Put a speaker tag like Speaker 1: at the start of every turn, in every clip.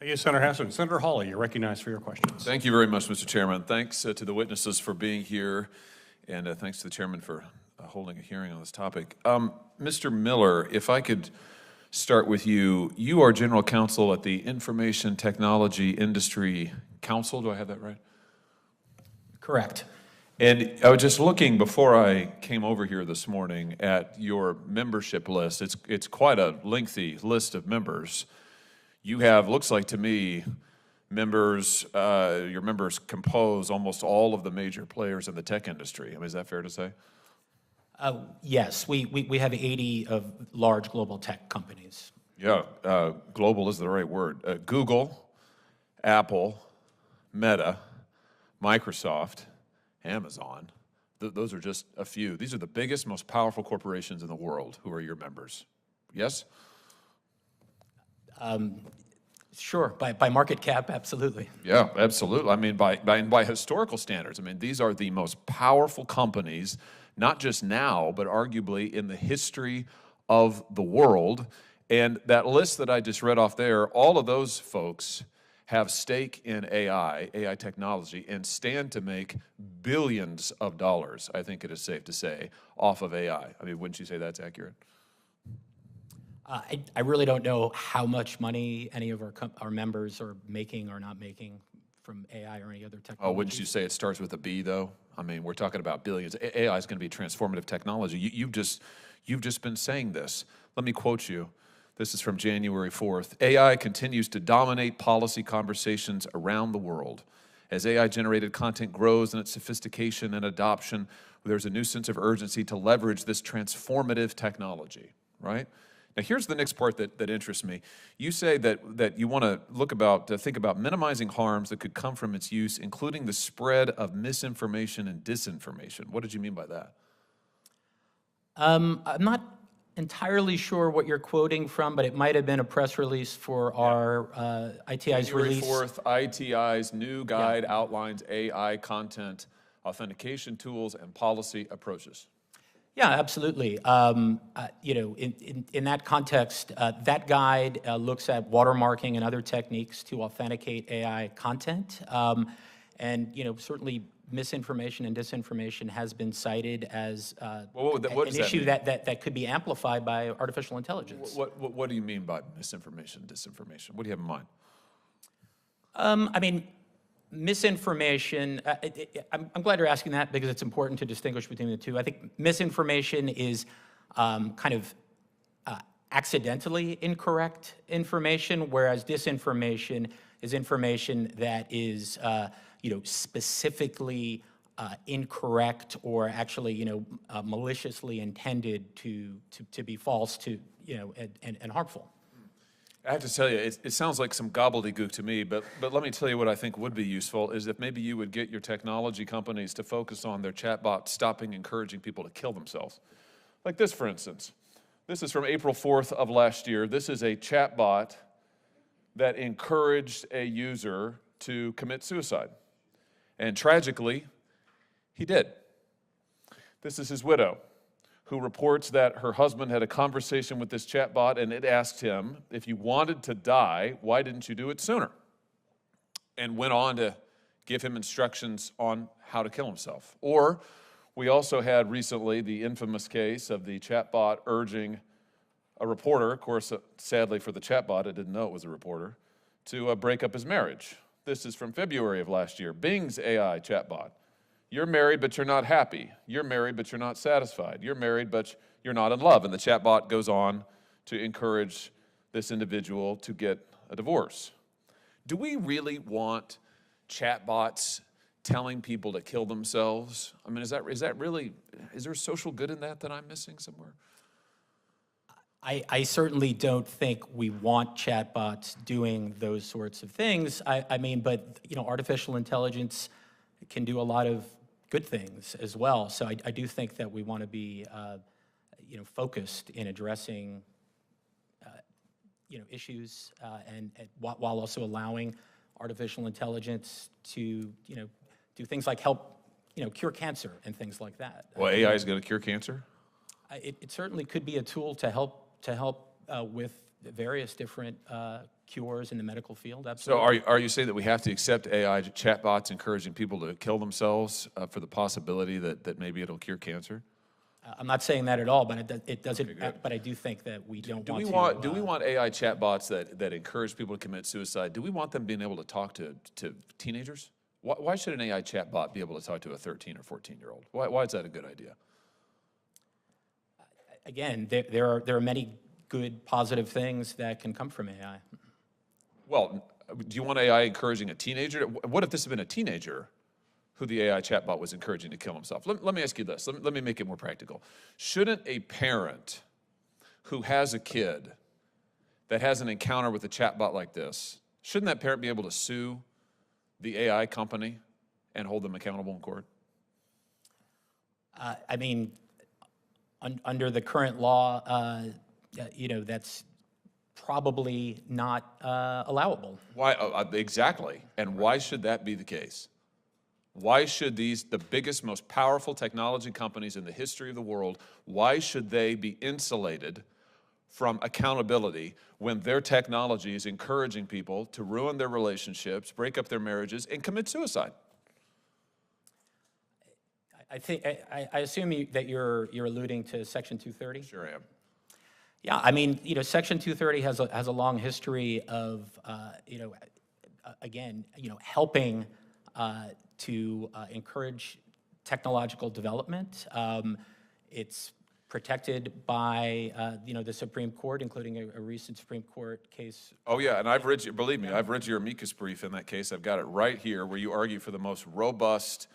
Speaker 1: Thank you, Senator Hassan. Senator Hawley, you're recognized for your questions.
Speaker 2: Thank you very much, Mr. Chairman. Thanks to the witnesses for being here, and thanks to the chairman for holding a hearing on this topic. Mr. Miller, if I could start with you. You are General Counsel at the Information Technology Industry Council. Do I have that right?
Speaker 3: Correct.
Speaker 2: And I was just looking before I came over here this morning at your membership list. It's quite a lengthy list of members. You have, looks like to me, members, your members compose almost all of the major players in the tech industry. I mean, is that fair to say?
Speaker 3: Yes, we have 80 of large global tech companies.
Speaker 2: Yeah, global is the right word. Google, Apple, Meta, Microsoft, Amazon. Those are just a few. These are the biggest, most powerful corporations in the world who are your members. Yes?
Speaker 3: Sure, by market cap, absolutely.
Speaker 2: Yeah, absolutely. I mean, by historical standards, I mean, these are the most powerful companies, not just now, but arguably in the history of the world. And that list that I just read off there, all of those folks have stake in AI technology, and stand to make billions of dollars, I think it is safe to say, off of AI. I mean, wouldn't you say that's accurate?
Speaker 3: I really don't know how much money any of our members are making or not making from AI or any other technology.
Speaker 2: Oh, wouldn't you say it starts with a B, though? I mean, we're talking about billions. AI is going to be transformative technology. You've just been saying this. Let me quote you. This is from January 4th. AI continues to dominate policy conversations around the world. As AI-generated content grows in its sophistication and adoption, there's a new sense of urgency to leverage this transformative technology, right? Now, here's the next part that interests me. You say that you want to think about minimizing harms that could come from its use, including the spread of misinformation and disinformation. What did you mean by that?
Speaker 3: I'm not entirely sure what you're quoting from, but it might have been a press release for our ITI's release.
Speaker 2: January 4th, ITI's new guide outlines AI content authentication tools and policy approaches.
Speaker 3: Yeah, absolutely. You know, in that context, that guide looks at watermarking and other techniques to authenticate AI content. And, you know, certainly misinformation and disinformation has been cited as an issue that could be amplified by artificial intelligence.
Speaker 2: What do you mean by misinformation, disinformation? What do you have in mind?
Speaker 3: I mean, misinformation, I'm glad you're asking that because it's important to distinguish between the two. I think misinformation is kind of accidentally incorrect information, whereas disinformation is information that is you know, specifically incorrect or actually, you know, maliciously intended to be false, to, you know, and harmful.
Speaker 2: I have to tell you, it sounds like some gobbledygook to me, but let me tell you what I think would be useful is if maybe you would get your technology companies to focus on their chatbot stopping encouraging people to kill themselves. Like this, for instance. This is from April 4th of last year. This is a chatbot that encouraged a user to commit suicide. And tragically, he did. This is his widow, who reports that her husband had a conversation with this chatbot, and it asked him, if you wanted to die, why didn't you do it sooner? And went on to give him instructions on how to kill himself. Or we also had recently the infamous case of the chatbot urging a reporter, of course, sadly for the chatbot, it didn't know it was a reporter, to break up his marriage. This is from February of last year. Bing's AI chatbot. You're married, but you're not happy. You're married, but you're not satisfied. You're married, but you're not in love. And the chatbot goes on to encourage this individual to get a divorce. Do we really want chatbots telling people to kill themselves? I mean, is that really, is there social good in that I'm missing somewhere?
Speaker 3: I certainly don't think we want chatbots doing those sorts of things. I mean, but, you know, artificial intelligence can do a lot of good things as well. So I do think that we want to be, you know, focused in addressing, you know, issues and while also allowing artificial intelligence to, you know, do things like help, you know, cure cancer and things like that.
Speaker 2: Well, AI is going to cure cancer?
Speaker 3: It certainly could be a tool to help with various different cures in the medical field,
Speaker 2: So
Speaker 3: absolutely.
Speaker 2: are you saying that we have to accept AI chatbots encouraging people to kill themselves for the possibility that maybe it'll cure cancer?
Speaker 3: I'm not saying that at all, but it doesn't, but I do think that we don't
Speaker 2: Do
Speaker 3: want
Speaker 2: we
Speaker 3: to.
Speaker 2: want, do we want AI chatbots that encourage people to commit suicide? Do we want them being able to talk to teenagers? Why should an AI chatbot be able to talk to a 13 or 14-year-old? Why is that a good idea?
Speaker 3: Again, there are many good, positive things that can come from AI.
Speaker 2: Well, do you want AI encouraging a teenager? What if this had been a teenager who the AI chatbot was encouraging to kill himself? Let me ask you this. Let me make it more practical. Shouldn't a parent who has a kid that has an encounter with a chatbot like this, shouldn't that parent be able to sue the AI company and hold them accountable in court?
Speaker 3: I mean, under the current law, that's probably not allowable.
Speaker 2: Why exactly? And why should that be the case? Why should the biggest, most powerful technology companies in the history of the world, why should they be insulated from accountability when their technology is encouraging people to ruin their relationships, break up their marriages, and commit suicide?
Speaker 3: I assume that you're alluding to Section 230?
Speaker 2: Sure am.
Speaker 3: Yeah, I mean, Section 230 has a long history of, helping to encourage technological development. It's protected by, the Supreme Court, including a recent Supreme Court case.
Speaker 2: Oh yeah, and I've read, believe me, I've read your amicus brief in that case. I've got it right here where you argue for the most robust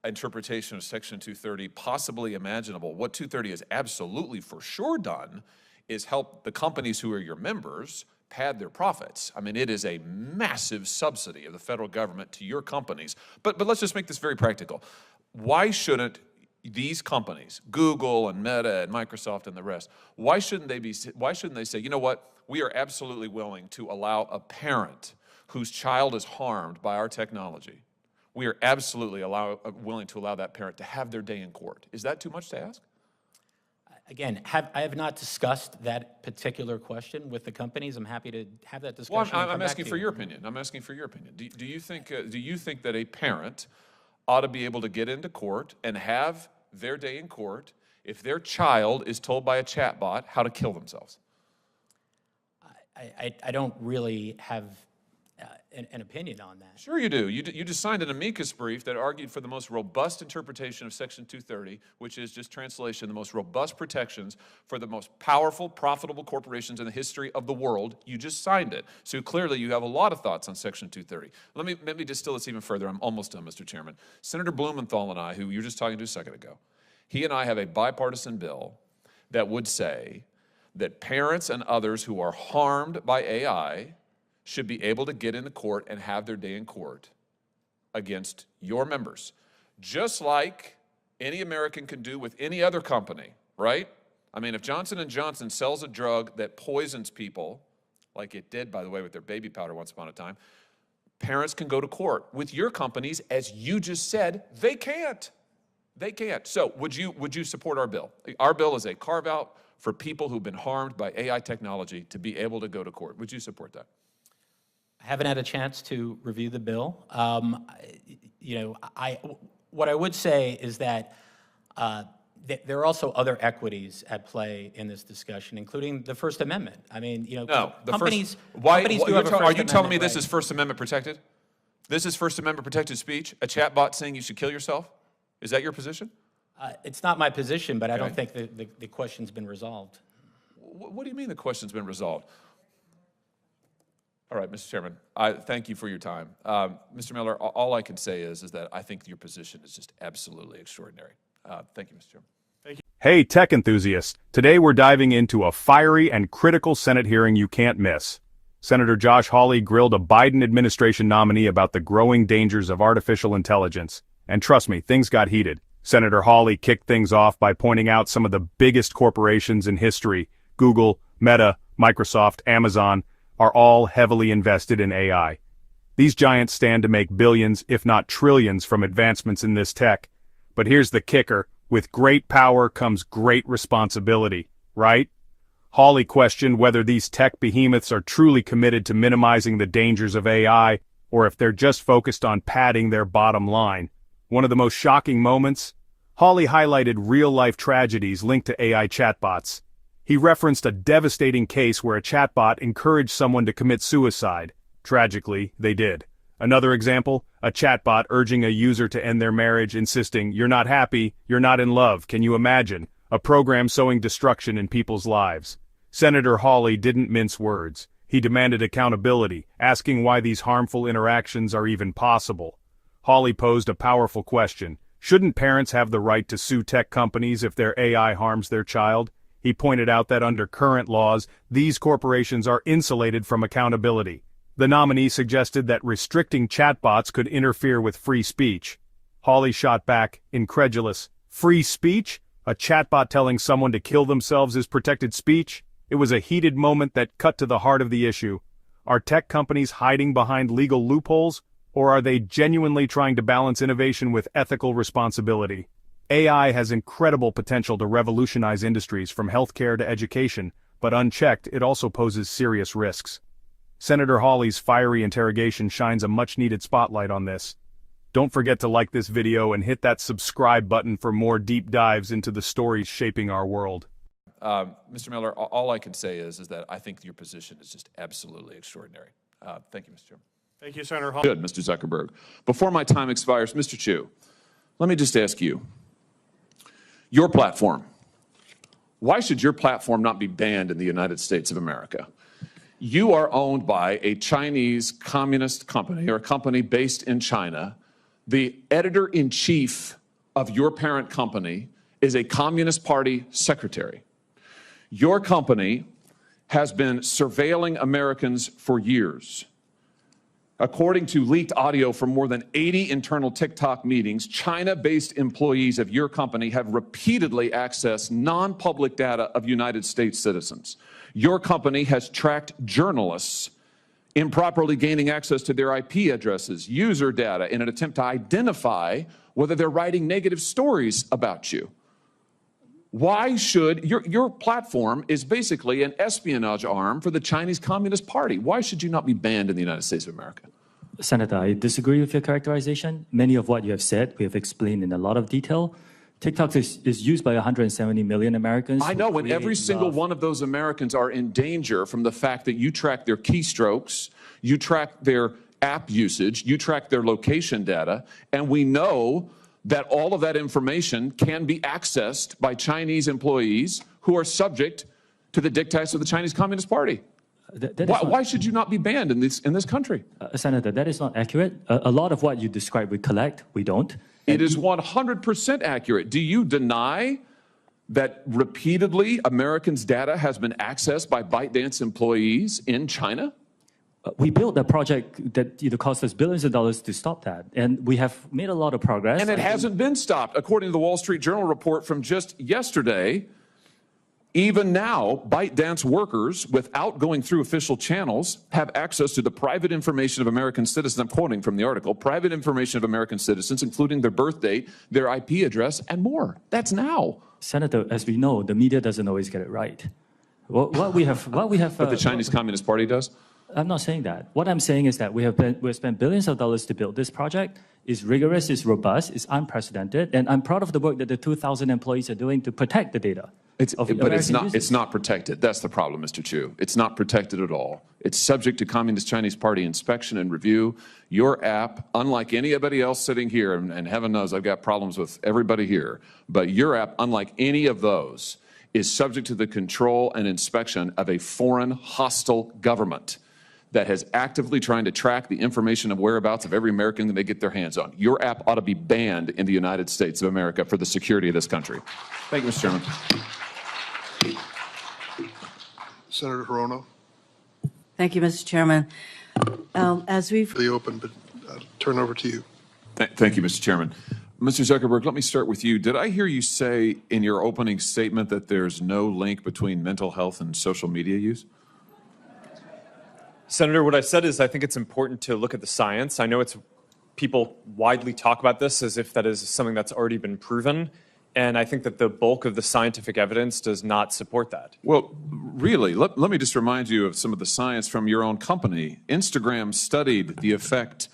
Speaker 2: interpretation of Section 230 possibly imaginable. What 230 has absolutely for sure done is help the companies who are your members pad their profits. I mean, it is a massive subsidy of the federal government to your companies. But let's just make this very practical. Why shouldn't these companies, Google and Meta and Microsoft and the rest, why shouldn't they say, you know what, we are absolutely willing to allow a parent whose child is harmed by our technology, we are absolutely willing to allow that parent to have their day in court. Is that too much to ask?
Speaker 3: Again, I have not discussed that particular question with the companies. I'm happy to have that discussion.
Speaker 2: Well, I'm asking for your opinion. I'm asking for your opinion. Do you think that a parent ought to be able to get into court and have their day in court if their child is told by a chatbot how to kill themselves?
Speaker 3: I don't really have an opinion on that.
Speaker 2: Sure you do. You just signed an amicus brief that argued for the most robust interpretation of Section 230, which is just translation, the most robust protections for the most powerful, profitable corporations in the history of the world. You just signed it. So clearly you have a lot of thoughts on Section 230. Let me distill this even further. I'm almost done, Mr. Chairman. Senator Blumenthal and I, who you were just talking to a second ago, he and I have a bipartisan bill that would say that parents and others who are harmed by AI should be able to get into court and have their day in court against your members, just like any American can do with any other company, right? I mean, if Johnson & Johnson sells a drug that poisons people, like it did, by the way, with their baby powder once upon a time, parents can go to court. With your companies, as you just said, they can't. They can't. So would you support our bill? Our bill is a carve-out for people who've been harmed by AI technology to be able to go to court. Would you support that?
Speaker 3: I haven't had a chance to review the bill. What I would say is that there are also other equities at play in this discussion, including the First Amendment. I mean,
Speaker 2: No,
Speaker 3: companies do have a First
Speaker 2: are you telling me
Speaker 3: Amendment
Speaker 2: this
Speaker 3: right.
Speaker 2: is First Amendment protected? This is First Amendment protected speech? A chatbot saying you should kill yourself? Is that your position?
Speaker 3: It's not my position, but I don't
Speaker 2: Okay.
Speaker 3: think the question's been resolved.
Speaker 2: What do you mean the question's been resolved? All right, Mr. Chairman, thank you for your time. Mr. Miller, all I can say is that I think your position is just absolutely extraordinary. Thank you, Mr. Chairman.
Speaker 4: Hey, tech enthusiasts. Today we're diving into a fiery and critical Senate hearing you can't miss. Senator Josh Hawley grilled a Biden administration nominee about the growing dangers of artificial intelligence. And trust me, things got heated. Senator Hawley kicked things off by pointing out some of the biggest corporations in history, Google, Meta, Microsoft, Amazon, are all heavily invested in AI. These giants stand to make billions, if not trillions, from advancements in this tech. But here's the kicker. With great power comes great responsibility, right? Hawley questioned whether these tech behemoths are truly committed to minimizing the dangers of AI, or if they're just focused on padding their bottom line. One of the most shocking moments? Hawley highlighted real-life tragedies linked to AI chatbots. He referenced a devastating case where a chatbot encouraged someone to commit suicide. Tragically, they did. Another example, a chatbot urging a user to end their marriage, insisting, "You're not happy, you're not in love, can you imagine?" A program sowing destruction in people's lives. Senator Hawley didn't mince words. He demanded accountability, asking why these harmful interactions are even possible. Hawley posed a powerful question. Shouldn't parents have the right to sue tech companies if their AI harms their child? He pointed out that under current laws, these corporations are insulated from accountability. The nominee suggested that restricting chatbots could interfere with free speech. Hawley shot back, incredulous. Free speech? A chatbot telling someone to kill themselves is protected speech? It was a heated moment that cut to the heart of the issue. Are tech companies hiding behind legal loopholes, or are they genuinely trying to balance innovation with ethical responsibility? AI has incredible potential to revolutionize industries from healthcare to education, but unchecked, it also poses serious risks. Senator Hawley's fiery interrogation shines a much-needed spotlight on this. Don't forget to like this video and hit that subscribe button for more deep dives into the stories shaping our world.
Speaker 2: Mr. Miller, all I can say is that I think your position is just absolutely extraordinary. Thank you, Mr. Chairman.
Speaker 1: Thank you, Senator Hawley.
Speaker 2: Good, Mr. Zuckerberg. Before my time expires, Mr. Chu, let me just ask you, your platform, why should your platform not be banned in the United States of America? You are owned by a Chinese communist company or a company based in China. The editor-in-chief of your parent company is a Communist Party secretary. Your company has been surveilling Americans for years. According to leaked audio from more than 80 internal TikTok meetings, China-based employees of your company have repeatedly accessed non-public data of United States citizens. Your company has tracked journalists improperly gaining access to their IP addresses, user data, in an attempt to identify whether they're writing negative stories about you. Why should your platform is basically an espionage arm for the Chinese Communist Party? Why should you not be banned in the United States of America?
Speaker 5: Senator, I disagree with your characterization. Many of what you have said, we have explained in a lot of detail. TikTok is used by 170 million Americans.
Speaker 2: I know, and every single one of those Americans are in danger from the fact that you track their keystrokes, you track their app usage, you track their location data, and we know that all of that information can be accessed by Chinese employees who are subject to the dictates of the Chinese Communist Party. Why should you not be banned in this country?
Speaker 5: Senator, that is not accurate. A lot of what you describe we collect, we don't.
Speaker 2: It is 100% accurate. Do you deny that repeatedly Americans' data has been accessed by ByteDance employees in China?
Speaker 5: We built a project that cost us billions of dollars to stop that, and we have made a lot of progress.
Speaker 2: And it hasn't been stopped. According to the Wall Street Journal report from just yesterday, even now, ByteDance workers, without going through official channels, have access to the private information of American citizens. I'm quoting from the article, private information of American citizens, including their birth date, their IP address, and more. That's now.
Speaker 5: Senator, as we know, the media doesn't always get it right. What we have.
Speaker 2: But the Chinese Communist Party does?
Speaker 5: I'm not saying that. What I'm saying is that we've spent billions of dollars to build this project. It's rigorous, it's robust, it's unprecedented, and I'm proud of the work that the 2,000 employees are doing to protect the data.
Speaker 2: But it's not protected. That's the problem, Mr. Chu. It's not protected at all. It's subject to Communist Chinese Party inspection and review. Your app, unlike anybody else sitting here, and heaven knows I've got problems with everybody here, but your app, unlike any of those, is subject to the control and inspection of a foreign hostile government that has actively trying to track the information of whereabouts of every American that they get their hands on. Your app ought to be banned in the United States of America for the security of this country. Thank you, Mr. Chairman.
Speaker 6: Senator Hirono.
Speaker 7: Thank you, Mr. Chairman. As we've
Speaker 6: Really open, but turn over to you.
Speaker 2: Thank you, Mr. Chairman. Mr. Zuckerberg, let me start with you. Did I hear you say in your opening statement that there's no link between mental health and social media use?
Speaker 8: Senator, what I said is I think it's important to look at the science. I know people widely talk about this as if that is something that's already been proven. And I think that the bulk of the scientific evidence does not support that.
Speaker 2: Well, really, let me just remind you of some of the science from your own company. Instagram studied the effect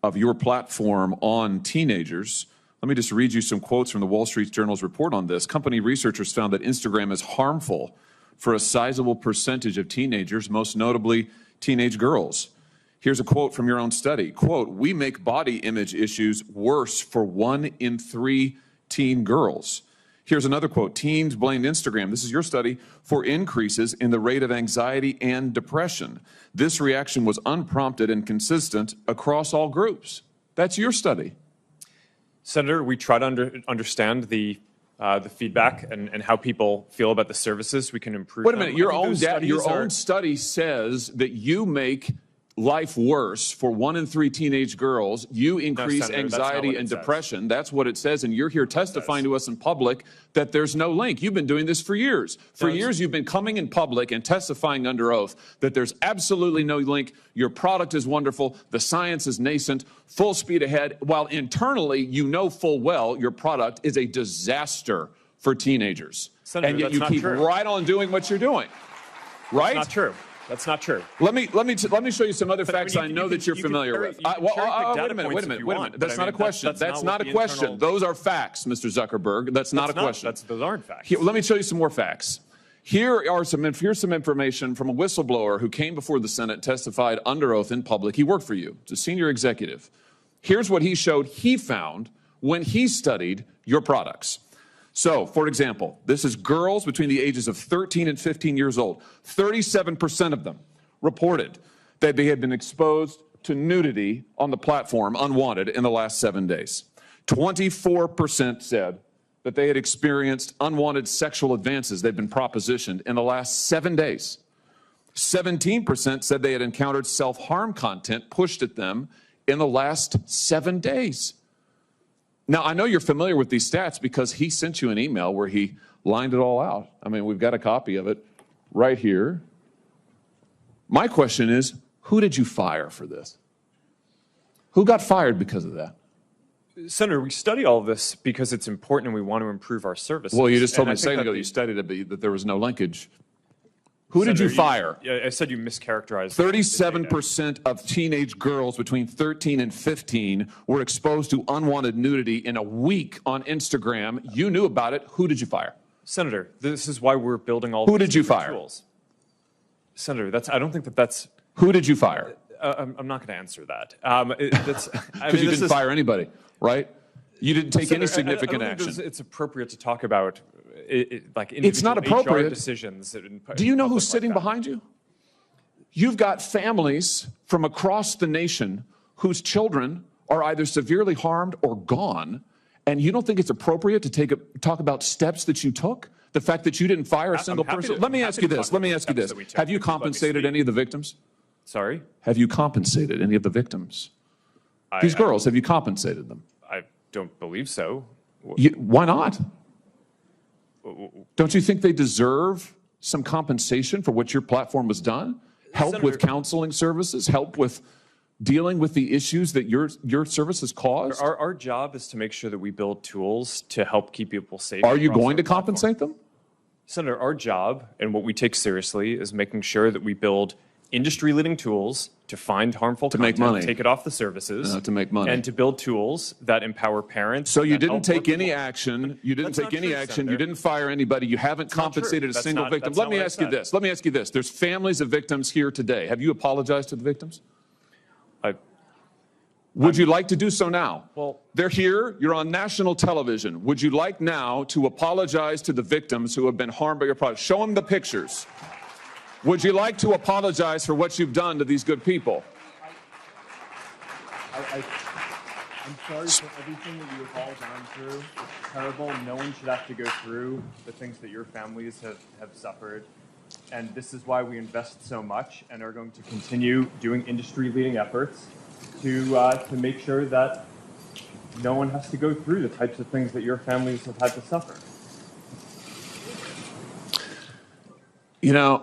Speaker 2: of your platform on teenagers. Let me just read you some quotes from the Wall Street Journal's report on this. Company researchers found that Instagram is harmful for a sizable percentage of teenagers, most notably teenage girls. Here's a quote from your own study. Quote, "We make body image issues worse for 1 in 3 teen girls." Here's another quote. "Teens blamed Instagram," this is your study, "for increases in the rate of anxiety and depression. This reaction was unprompted and consistent across all groups." That's your study.
Speaker 8: Senator, we try to understand the feedback and how people feel about the services. We can improve.
Speaker 2: Wait a minute.
Speaker 8: them.
Speaker 2: Your
Speaker 8: I think
Speaker 2: own
Speaker 8: those studies are-
Speaker 2: study says that you make life worse for 1 in 3 teenage girls. You increase
Speaker 8: Senator, that's not
Speaker 2: anxiety
Speaker 8: what it
Speaker 2: and
Speaker 8: says.
Speaker 2: depression. That's what it says. And you're here testifying to us in public that there's no link. You've been doing this for years. For years, you've been coming in public and testifying under oath that there's absolutely no link. Your product is wonderful. The science is nascent, full speed ahead, while internally you know full well your product is a disaster for teenagers.
Speaker 8: Senator,
Speaker 2: and yet
Speaker 8: that's
Speaker 2: you
Speaker 8: not
Speaker 2: keep
Speaker 8: true.
Speaker 2: right on doing what you're doing. Right?
Speaker 8: Not true. That's not true.
Speaker 2: Let me show you some other facts
Speaker 8: you
Speaker 2: I know
Speaker 8: can-
Speaker 2: that you're
Speaker 8: you can
Speaker 2: familiar
Speaker 8: cherry-
Speaker 2: with.
Speaker 8: you can cherry-pick data points if you want, but
Speaker 2: That's
Speaker 8: I
Speaker 2: not a
Speaker 8: mean,
Speaker 2: question.
Speaker 8: that's
Speaker 2: That's
Speaker 8: not
Speaker 2: not a
Speaker 8: what the
Speaker 2: question.
Speaker 8: internal-
Speaker 2: Those are facts, Mr. Zuckerberg. That's not a question.
Speaker 8: Those aren't facts.
Speaker 2: Here, let me show you some more facts. Here's some information from a whistleblower who came before the Senate, testified under oath in public. He worked for you. He's a senior executive. Here's what he showed he found when he studied your products. So, for example, this is girls between the ages of 13 and 15 years old. 37% of them reported that they had been exposed to nudity on the platform unwanted in the last 7 days. 24% said that they had experienced unwanted sexual advances they'd been propositioned in the last 7 days. 17% said they had encountered self-harm content pushed at them in the last 7 days. Now, I know you're familiar with these stats because he sent you an email where he lined it all out. I mean, we've got a copy of it right here. My question is, who did you fire for this? Who got fired because of that?
Speaker 8: Senator, we study all of this because it's important and we want to improve our services.
Speaker 2: Well, you just told me
Speaker 8: And I
Speaker 2: a
Speaker 8: think
Speaker 2: second
Speaker 8: that
Speaker 2: ago
Speaker 8: the-
Speaker 2: you studied it, that there was no linkage. Who did
Speaker 8: Senator,
Speaker 2: you fire?
Speaker 8: I said you mischaracterized. the data.
Speaker 2: 37% of teenage girls between 13 and 15 were exposed to unwanted nudity in a week on Instagram. You knew about it. Who did you fire?
Speaker 8: Senator, this is why we're building all
Speaker 2: Who
Speaker 8: these
Speaker 2: did you
Speaker 8: different
Speaker 2: fire?
Speaker 8: tools. Senator, I don't think that's.
Speaker 2: Who did you fire?
Speaker 8: I'm not going to answer that. I
Speaker 2: Because you
Speaker 8: this
Speaker 2: didn't
Speaker 8: is-
Speaker 2: fire anybody, right? You didn't take any
Speaker 8: Senator,
Speaker 2: significant
Speaker 8: I don't think
Speaker 2: action.
Speaker 8: it's appropriate to talk about like
Speaker 2: It's not
Speaker 8: individual HR
Speaker 2: appropriate.
Speaker 8: decisions.
Speaker 2: Do you know who's sitting behind you? You've got families from across the nation whose children are either severely harmed or gone, and you don't think it's appropriate to talk about steps that you took? The fact that you didn't fire a single
Speaker 8: happy
Speaker 2: person?
Speaker 8: to-
Speaker 2: Let me
Speaker 8: I'm
Speaker 2: ask
Speaker 8: happy
Speaker 2: you
Speaker 8: to
Speaker 2: this.
Speaker 8: talk
Speaker 2: Let me
Speaker 8: about
Speaker 2: ask you
Speaker 8: steps
Speaker 2: this.
Speaker 8: that we took.
Speaker 2: Have you
Speaker 8: If you'd like me to
Speaker 2: compensated
Speaker 8: speak.
Speaker 2: any of the victims?
Speaker 8: Sorry,
Speaker 2: Have you compensated any of the victims? These girls, have you compensated them?
Speaker 8: I don't believe so.
Speaker 2: Why not? Don't you think they deserve some compensation for what your platform has done? Help with
Speaker 8: Senator-
Speaker 2: counseling services? Help with dealing with the issues that your services caused?
Speaker 8: Our job is to make sure that we build tools to help keep people safe.
Speaker 2: Are you
Speaker 8: across
Speaker 2: going
Speaker 8: our
Speaker 2: to
Speaker 8: platform.
Speaker 2: compensate them?
Speaker 8: Senator, our job and what we take seriously is making sure that we build industry-leading tools to find harmful
Speaker 2: make
Speaker 8: content,
Speaker 2: money.
Speaker 8: take it off the services,
Speaker 2: To make money.
Speaker 8: and to build tools that empower parents.
Speaker 2: So you
Speaker 8: that
Speaker 2: didn't
Speaker 8: help
Speaker 2: take
Speaker 8: working
Speaker 2: any
Speaker 8: mothers.
Speaker 2: action. You didn't
Speaker 8: That's
Speaker 2: take
Speaker 8: not
Speaker 2: any
Speaker 8: true,
Speaker 2: action. You
Speaker 8: Senator.
Speaker 2: didn't fire anybody. You haven't
Speaker 8: not
Speaker 2: compensated
Speaker 8: true.
Speaker 2: a
Speaker 8: That's
Speaker 2: single
Speaker 8: not-
Speaker 2: victim.
Speaker 8: that's
Speaker 2: Let
Speaker 8: not
Speaker 2: me
Speaker 8: what I
Speaker 2: ask you
Speaker 8: said.
Speaker 2: this. Let me ask you this. There's families of victims here today. Have you apologized to the victims? Would you like to do so now?
Speaker 8: Well-
Speaker 2: They're here. You're on national television. Would you like now to apologize to the victims who have been harmed by your product? Show them the pictures. Would you like to apologize for what you've done to these good people?
Speaker 9: I'm sorry for everything that you have all gone through. It's terrible. No one should have to go through the things that your families have suffered. And this is why we invest so much and are going to continue doing industry-leading efforts to make sure that no one has to go through the types of things that your families have had to suffer.
Speaker 2: You know,